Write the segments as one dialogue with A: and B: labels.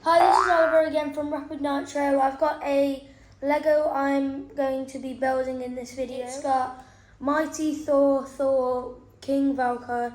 A: Hi, this is Oliver again from Rapid Nitro. I've got a Lego I'm going to be building in this video. It's got Mighty Thor, King Valkyr,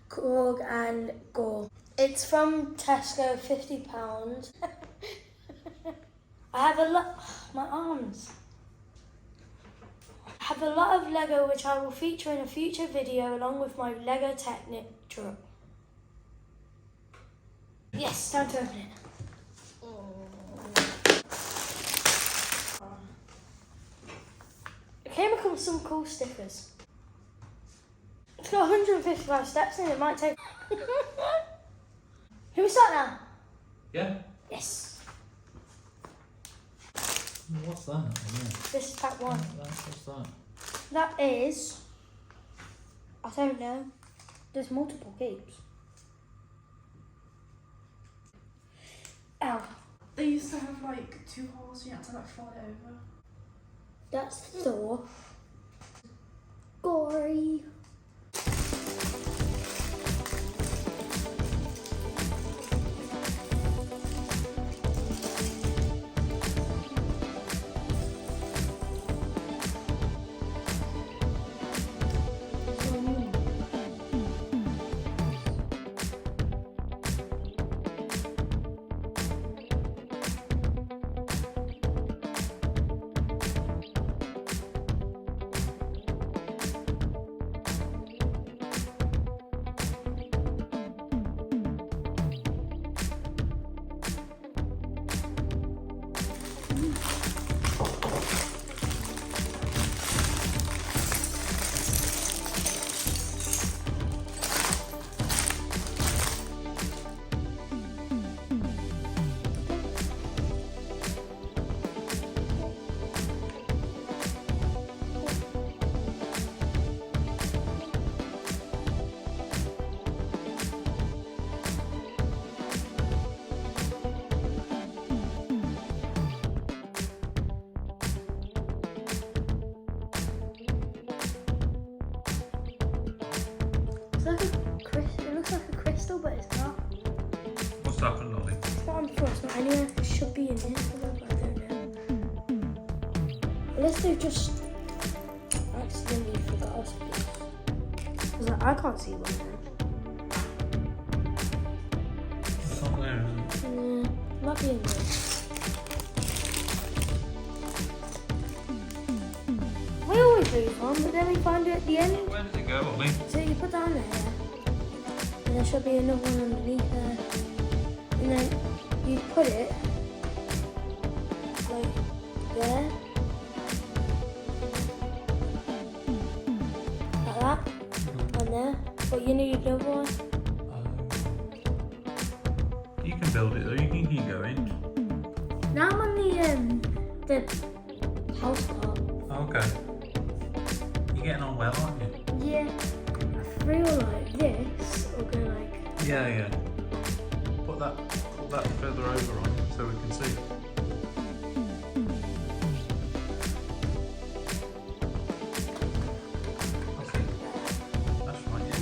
A: Korg and Gore. It's from Tesco, £50. I have a lot, my arms. I have a lot of Lego which I will feature in a future video along with my Lego Technic truck. Yes, time to open it. It came with some cool stickers. It's got 155 steps in it, might take... Can we start now?
B: Yeah?
A: Yes.
B: What's that? Yeah.
A: This is pack one.
B: What's that?
A: That is... I don't know. There's multiple games. Ow.
C: They used to have like 2 holes, you had to like fold it over.
A: That's Thor. Gory. It looks like a crystal, but it's not.
B: What's happened, Ollie?
A: It's not on the floor, it's not anywhere. It should be in here somewhere, but I don't know. Unless they've just accidentally forgot us. Because I can't see one now.
B: It's not there, is it?
A: Might be in there. We always lose one, but then we find it at the end.
B: Where does it go, Ollie?
A: So you put that on there, and there should be another one underneath there. And then you put it like there, like that, and there. But you need another one.
B: You can build it though, you can keep going.
A: Now I'm on the house part.
B: Okay. You're getting on well, aren't you?
A: Yeah, I feel like this will go like.
B: Yeah, yeah. Put that further over on so we can see. That's it. That's right, yeah.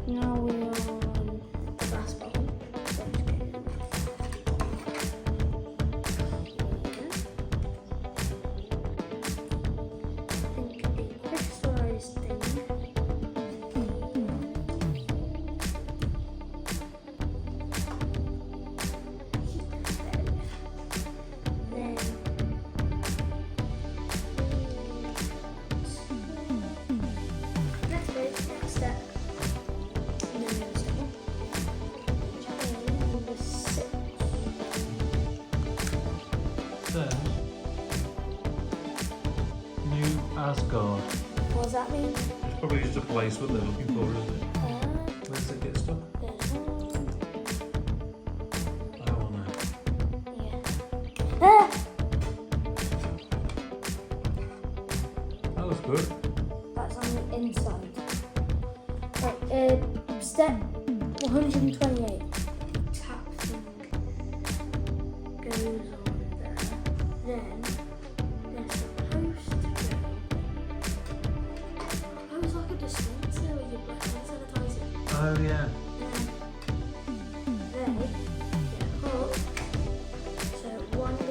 A: Now we're on the glass bottom. I think a crystallized thing. Then next step.
B: Says New Asgard.
A: What does that mean?
B: It's probably just a place what they're looking for, isn't it? Where does it get stuck? I don't know.
A: Yeah. Ah!
B: That was good.
A: That's on the inside. Right, step 128. Tap thing goes on there. then they're supposed to go. Oh, it's like a dispenser with your black hand sanitizer.
B: Oh yeah.
A: They get hooked. So one goes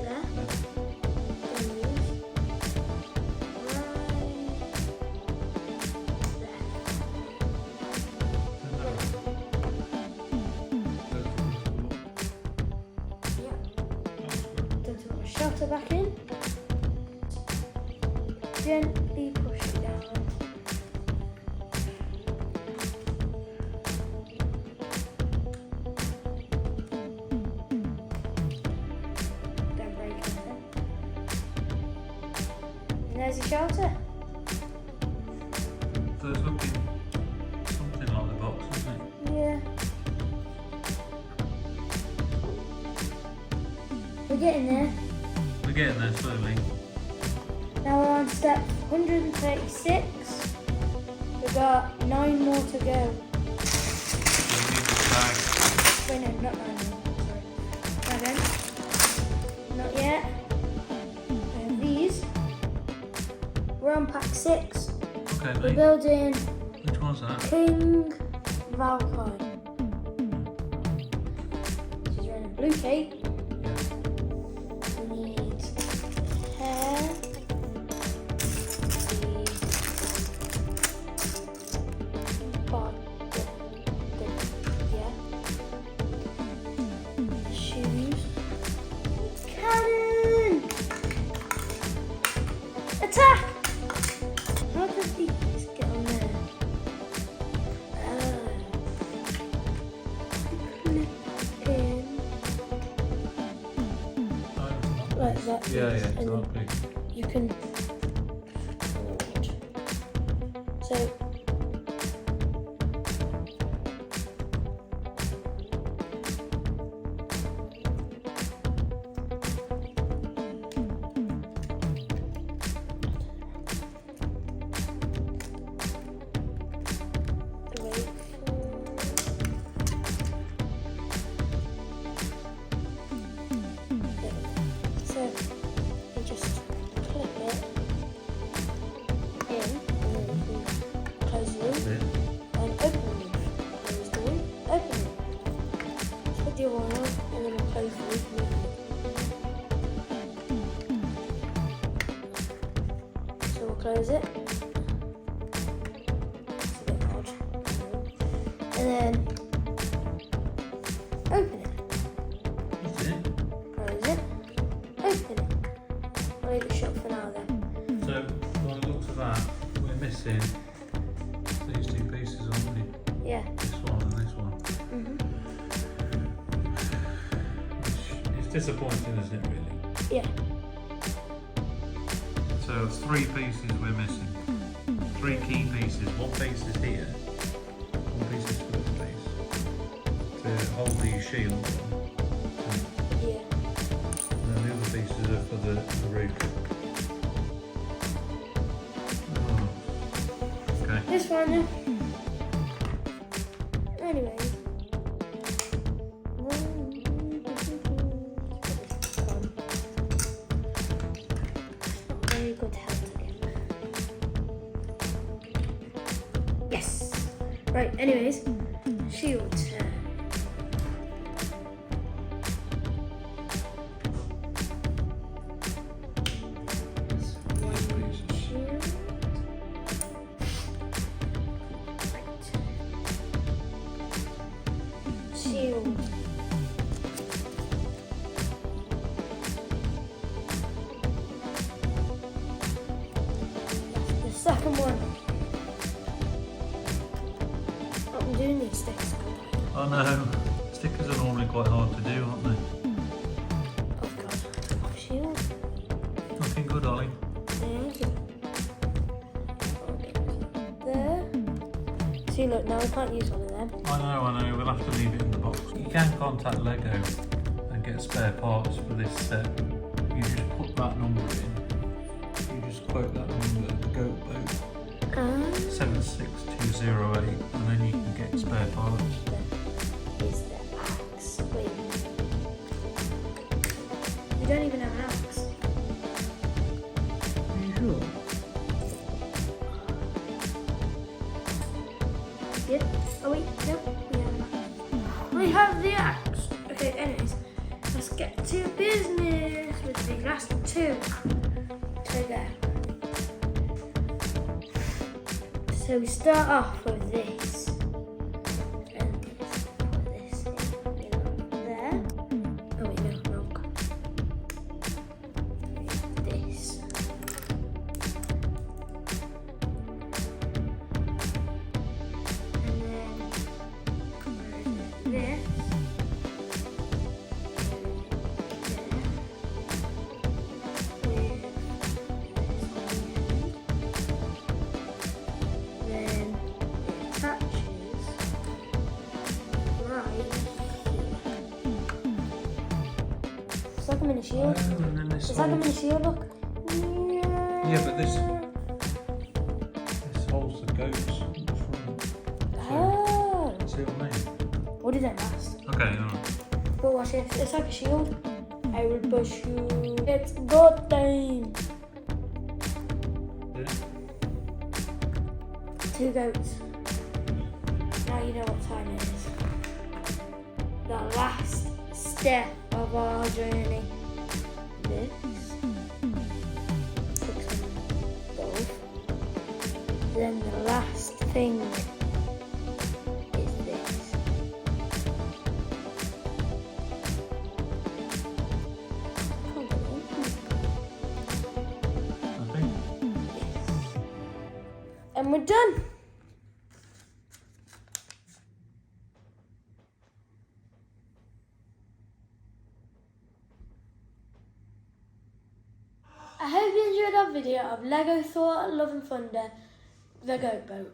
A: there, goes right there. Yeah. Then to put the shutter back in. Gently push it down. Don't break anything. And there's your shelter.
B: So it's looking something like the box, isn't it?
A: Yeah. We're getting there.
B: We're getting there slowly.
A: Now we're on step 136. We've got 9 more to go.
B: So we need the bag.
A: Wait, no, not 9 more. Sorry. 7. Not yet. And these. We're on pack 6.
B: Okay,
A: We're
B: mate.
A: building
B: Which one's that?
A: King Valkyrie. She's wearing a blue cape.
B: Yeah.
A: We need hair. Yeah. Shoes. Cannon! Attack! How does these get on there? Click in. Like that.
B: Yeah, yeah,
A: And then
B: exactly.
A: you can so so you just clip it in and then you can close the loop
B: That's it.
A: and open the loop. Close the loop, open it. Put the other one on and then we'll close the loop and open it. So we'll close it. It's a bit odd. And then open it.
B: That's it.
A: Close it. Open it. I'll leave it shut for now then.
B: So by the looks of that, we're missing these 2 pieces, aren't we?
A: Yeah.
B: This one and this one. Which is disappointing, isn't it, really?
A: Yeah.
B: So 3 pieces we're missing. 3 key pieces. 1 piece is here. 1 piece is for this piece. To hold the shield on.
A: Yeah.
B: And then the other pieces are for the roof. Oh. Okay.
A: This one then. Anyway. Not very good help again. Yes. Right, anyways. Shield. Shield. That's the second one. What I'm doing these sticks.
B: Oh no, stickers are normally quite hard to do, aren't they?
A: Oh god. Oh, shield.
B: Looking good, Ollie.
A: There. See, look, now I can't use one of them.
B: I know, we'll have to leave it in the box. You can contact Lego and get spare parts for this set. You just put that number in. You just quote that number, goat boat 76208, and then you can get spare parts.
A: Is the axe. Wait. You don't even have an axe.
B: Are you sure?
A: Yep. Oh wait, nope. We have the axe. Okay, anyways, let's get to business with the last two to go. So we start off with this. And put this in there. Oh wait, no, wrong. This. And then this. It's like a mini shield.
B: And then this
A: It's like a mini shield, look.
B: Yeah, but this holds the goats in the front.
A: Oh.
B: See what I mean?
A: What did that last?
B: Okay, alright.
A: But watch it. It's like a shield. I will push you. It's goat time.
B: Yeah.
A: 2 goats. Now you know what time it is. The last step of our journey. This. Fix them both. Then the last thing is this.
B: I think.
A: And we're done. I hope you enjoyed our video of Lego Thor Love and Thunder, the Goat Boat.